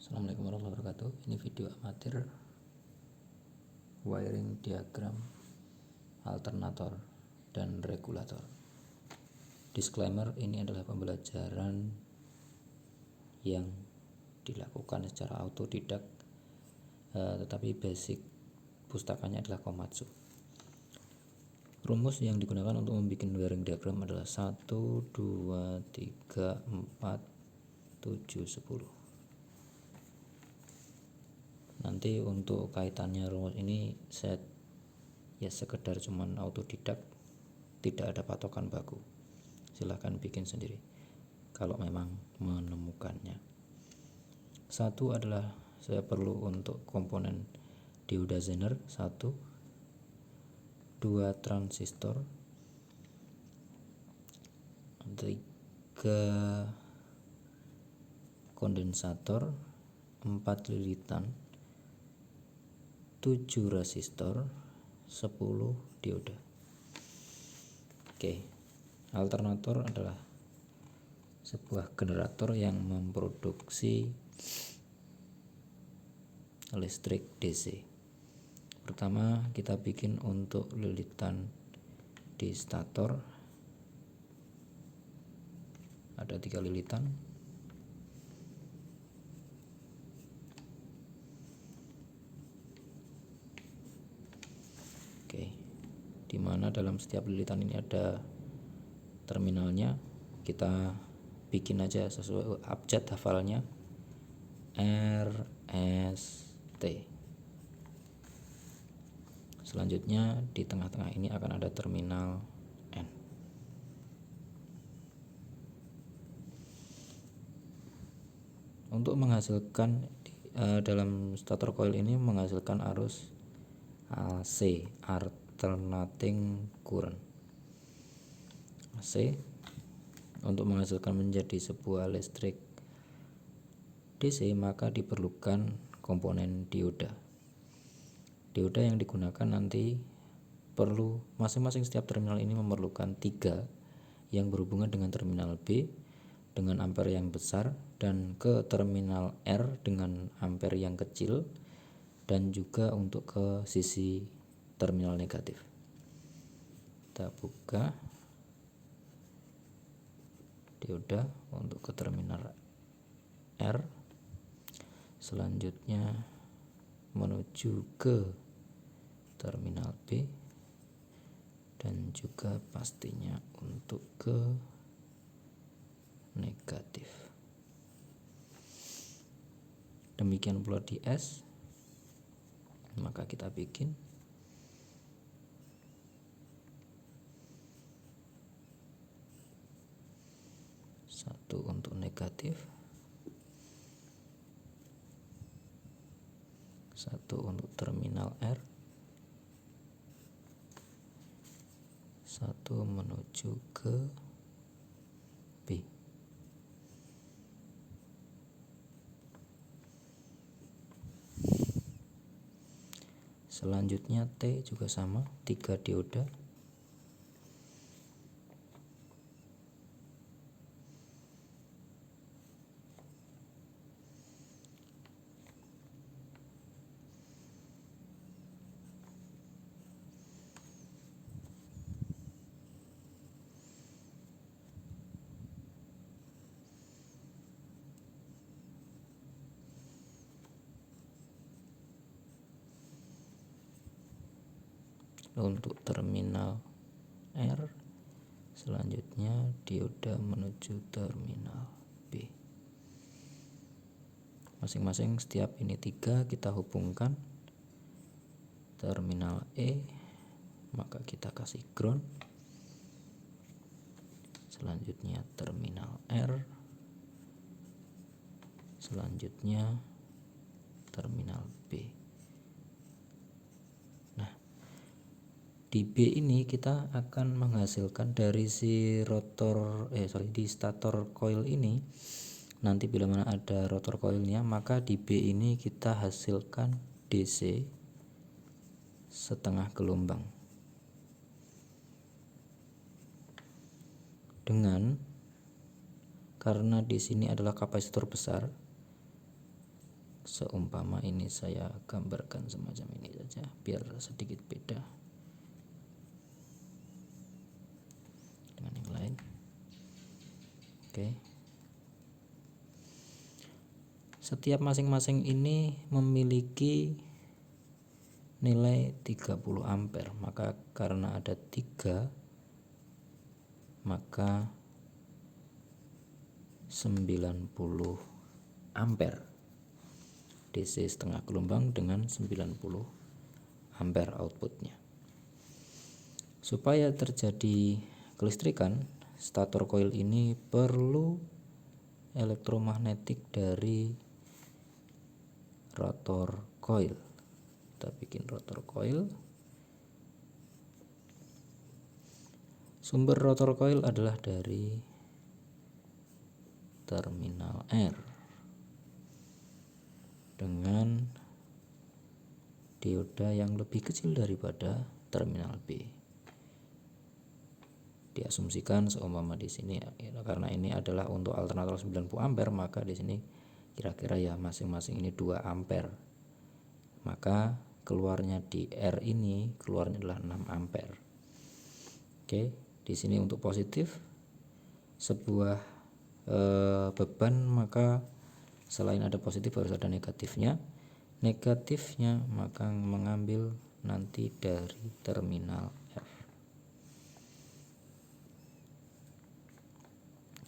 Assalamualaikum warahmatullahi wabarakatuh. Ini video amatir wiring diagram alternator dan regulator. Disclaimer, ini adalah pembelajaran yang dilakukan secara autodidak, tetapi basic pustakanya adalah Komatsu. Rumus yang digunakan untuk membuat wiring diagram adalah 1, 2, 3, 4, 7, 10. Nanti untuk kaitannya rumus ini saya sekedar cuman autodidak, tidak ada patokan baku. Silahkan bikin sendiri kalau memang menemukannya. Satu adalah saya perlu untuk komponen dioda Zener 1, 2 transistor, 3 kondensator, 4 lilitan, 7 resistor, 10 dioda. Oke. Alternator adalah sebuah generator yang memproduksi listrik DC. Pertama kita bikin untuk lilitan di stator, ada 3 lilitan. Oke, dimana dalam setiap lilitan ini ada terminalnya. Kita bikin aja sesuai abjad hafalnya, R, S, T. Selanjutnya di tengah-tengah ini akan ada terminal N. Untuk menghasilkan dalam stator coil ini menghasilkan arus AC, alternating current. AC untuk menghasilkan menjadi sebuah listrik DC, maka diperlukan komponen dioda. Dioda yang digunakan nanti perlu masing-masing setiap terminal ini memerlukan 3 yang berhubungan dengan terminal B dengan ampere yang besar dan ke terminal R dengan ampere yang kecil, dan juga untuk ke sisi terminal negatif. Kita buka dioda untuk ke terminal R, selanjutnya menuju ke terminal B, dan juga pastinya untuk ke negatif. Demikian pula di S. Maka kita bikin satu untuk negatif, satu untuk terminal R, satu menuju ke B. Selanjutnya T juga sama, 3 dioda. Untuk terminal R, selanjutnya dioda menuju terminal B. Masing-masing setiap ini 3 kita hubungkan. Terminal E, maka kita kasih ground. Selanjutnya terminal R, selanjutnya terminal B. Di B ini kita akan menghasilkan dari si di stator coil ini. Nanti bila mana ada rotor coilnya, maka di B ini kita hasilkan DC setengah gelombang. Karena di sini adalah kapasitor besar, Seumpama ini saya gambarkan semacam ini saja biar sedikit beda dengan yang lain. Oke. Setiap masing-masing ini memiliki nilai 30 ampere, maka karena ada 3 maka 90 ampere. DC setengah gelombang dengan 90 ampere outputnya. Supaya terjadi kelistrikan, stator koil ini perlu elektromagnetik dari rotor koil. Kita bikin rotor koil. Sumber rotor koil adalah dari terminal R dengan dioda yang lebih kecil daripada terminal B. Diasumsikan seumpama di sini karena ini adalah untuk alternator 90 ampere, maka di sini kira-kira ya masing-masing ini 2 ampere. Maka keluarnya di R ini keluarnya adalah 6 ampere. Oke, di sini untuk positif sebuah beban, maka selain ada positif harus ada negatifnya. Negatifnya maka mengambil nanti dari terminal F.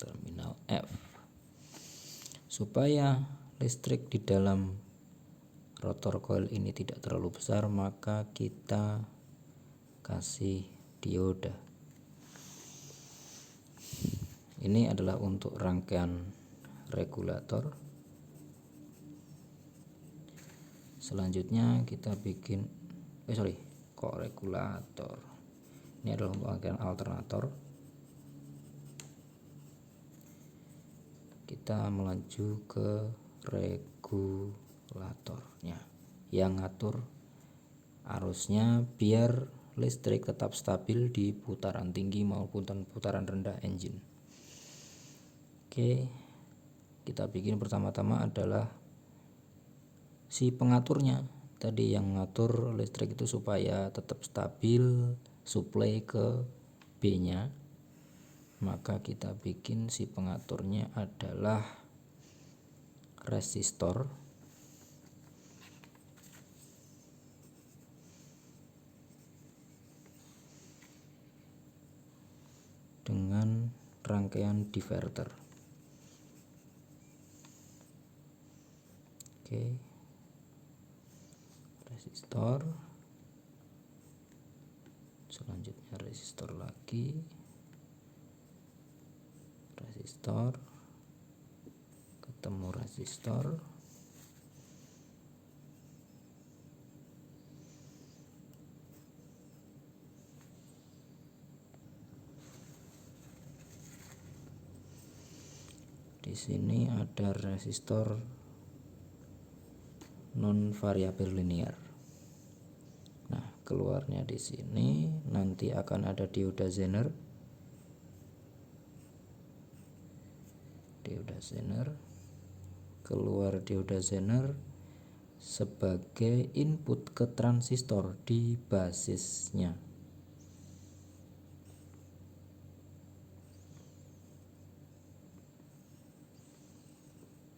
Terminal F. Supaya listrik di dalam rotor coil ini tidak terlalu besar, maka kita kasih dioda. Ini adalah untuk rangkaian regulator. Selanjutnya kita bikin regulator. Ini adalah untuk rangkaian alternator. Kita melaju ke regulatornya yang ngatur arusnya biar listrik tetap stabil di putaran tinggi maupun putaran rendah engine. Oke, kita bikin pertama-tama adalah si pengaturnya. Tadi yang ngatur listrik itu supaya tetap stabil suplai ke B-nya. Maka kita bikin si pengaturnya adalah resistor dengan rangkaian diverter. Oke, resistor, selanjutnya resistor lagi, resistor, ketemu resistor, di sini ada resistor non variabel linear. Nah, keluarnya di sini nanti akan ada dioda Zener. Dioda Zener. Keluar dioda Zener sebagai input ke transistor di basisnya.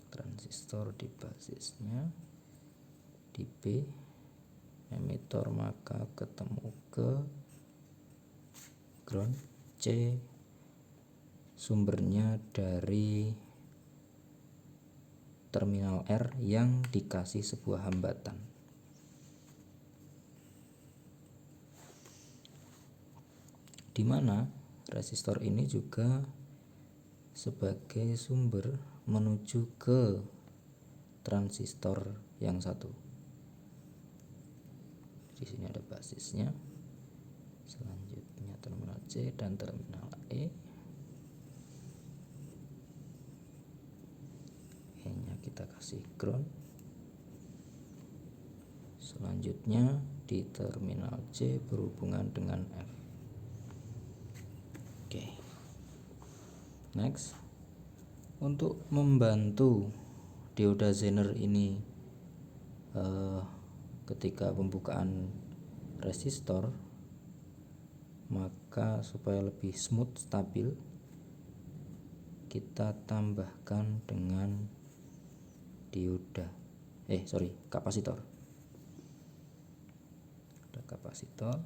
Transistor di basisnya di B, emitor maka ketemu ke ground. C, sumbernya dari terminal R yang dikasih sebuah hambatan. Di mana resistor ini juga sebagai sumber menuju ke transistor yang satu. Di sini ada basisnya. Selanjutnya terminal C dan terminal E. E-nya kita kasih ground. Selanjutnya di terminal C berhubungan dengan F. Oke. Next. Untuk membantu dioda Zener ini ketika pembukaan resistor, maka supaya lebih smooth stabil kita tambahkan dengan kapasitor. Ada kapasitor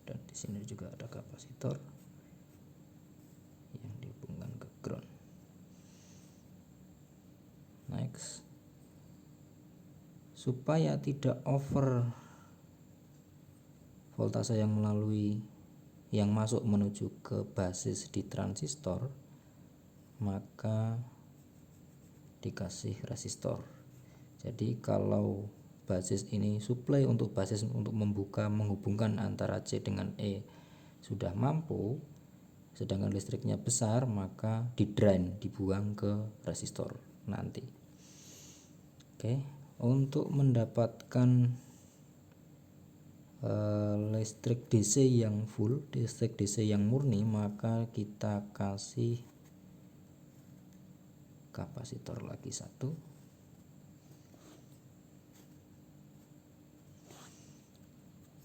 dan di sini juga ada kapasitor yang dihubungkan ke ground. Next, supaya tidak over voltase yang masuk menuju ke basis di transistor, maka dikasih resistor. Jadi kalau basis ini supply untuk basis untuk menghubungkan antara C dengan E sudah mampu, sedangkan listriknya besar, maka di-drain, dibuang ke resistor nanti. Oke, untuk mendapatkan listrik DC yang full, listrik DC yang murni, maka kita kasih kapasitor lagi satu.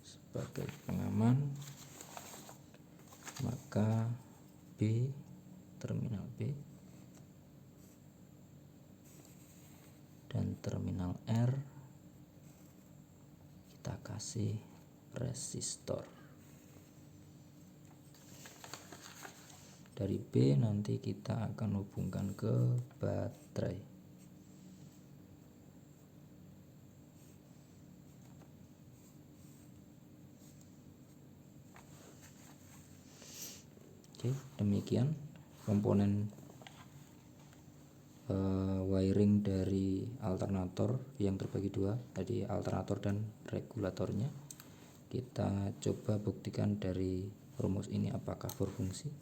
Sebagai pengaman, maka terminal B dan terminal R kita kasih resistor. Dari B nanti kita akan hubungkan ke baterai. Oke, demikian komponen wiring dari alternator yang terbagi dua, tadi alternator dan regulatornya. Kita coba buktikan dari rumus ini apakah berfungsi.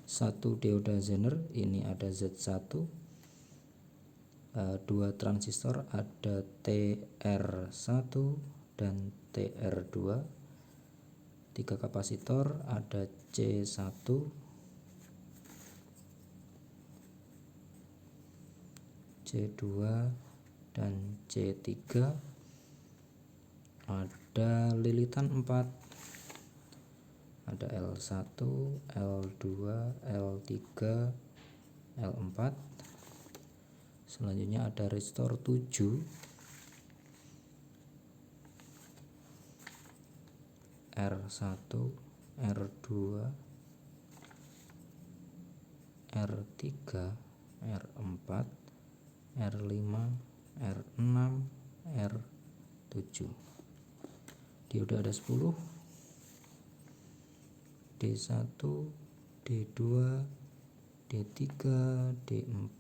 Satu dioda Zener, ini ada Z1, dua transistor, ada TR1 dan TR2, tiga kapasitor, ada C1, C2 dan C3, ada lilitan 4, ada L1, L2, L3, L4. Selanjutnya ada resistor 7, R1, R2, R3, R4, R5, R6, R7. Dioda ada 10, D1, D2, D3, D4,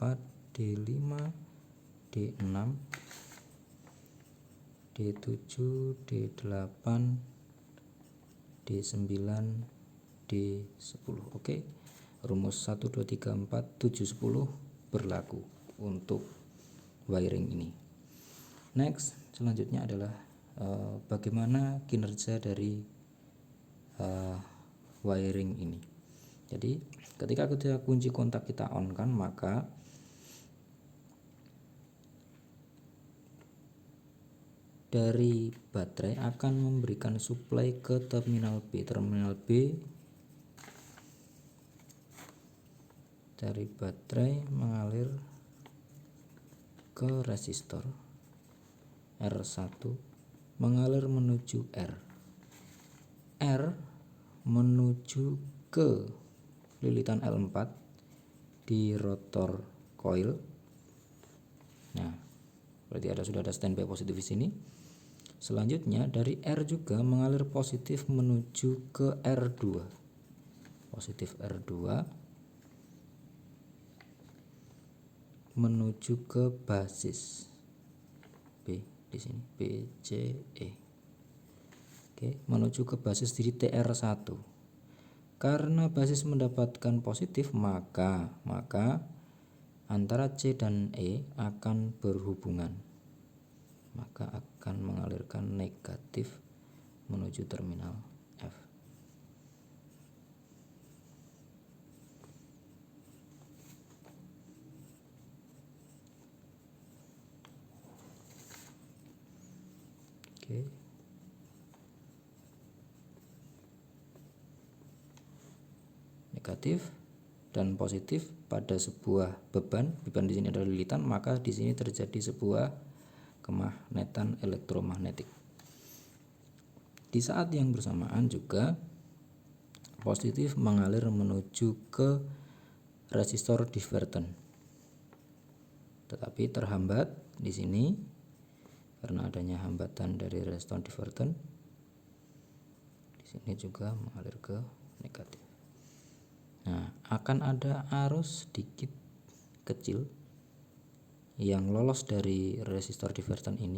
D5, D6, D7, D8, D9, D10. Oke. Rumus 1 2 3 4 7 10 berlaku untuk wiring ini. Next, selanjutnya adalah bagaimana kinerja dari wiring ini. Jadi ketika kunci kontak kita on kan, maka dari baterai akan memberikan supply ke terminal B. Terminal B dari baterai mengalir ke resistor R1, mengalir menuju R menuju ke lilitan L4 di rotor coil. Nah, berarti sudah ada standby positif di sini. Selanjutnya dari R juga mengalir positif menuju ke R2, positif R2 menuju ke basis B di sini, B, C, E. Oke, menuju ke basis di TR1. Karena basis mendapatkan positif, maka antara C dan E akan berhubungan, maka akan mengalirkan negatif menuju terminal F. Oke. Negatif dan positif pada sebuah beban di sini adalah lilitan, maka di sini terjadi sebuah kemagnetan elektromagnetik. Di saat yang bersamaan juga positif mengalir menuju ke resistor diverten, tetapi terhambat di sini karena adanya hambatan dari resistor diverten. Di sini juga mengalir ke negatif. Nah, akan ada arus sedikit kecil yang lolos dari resistor diverten ini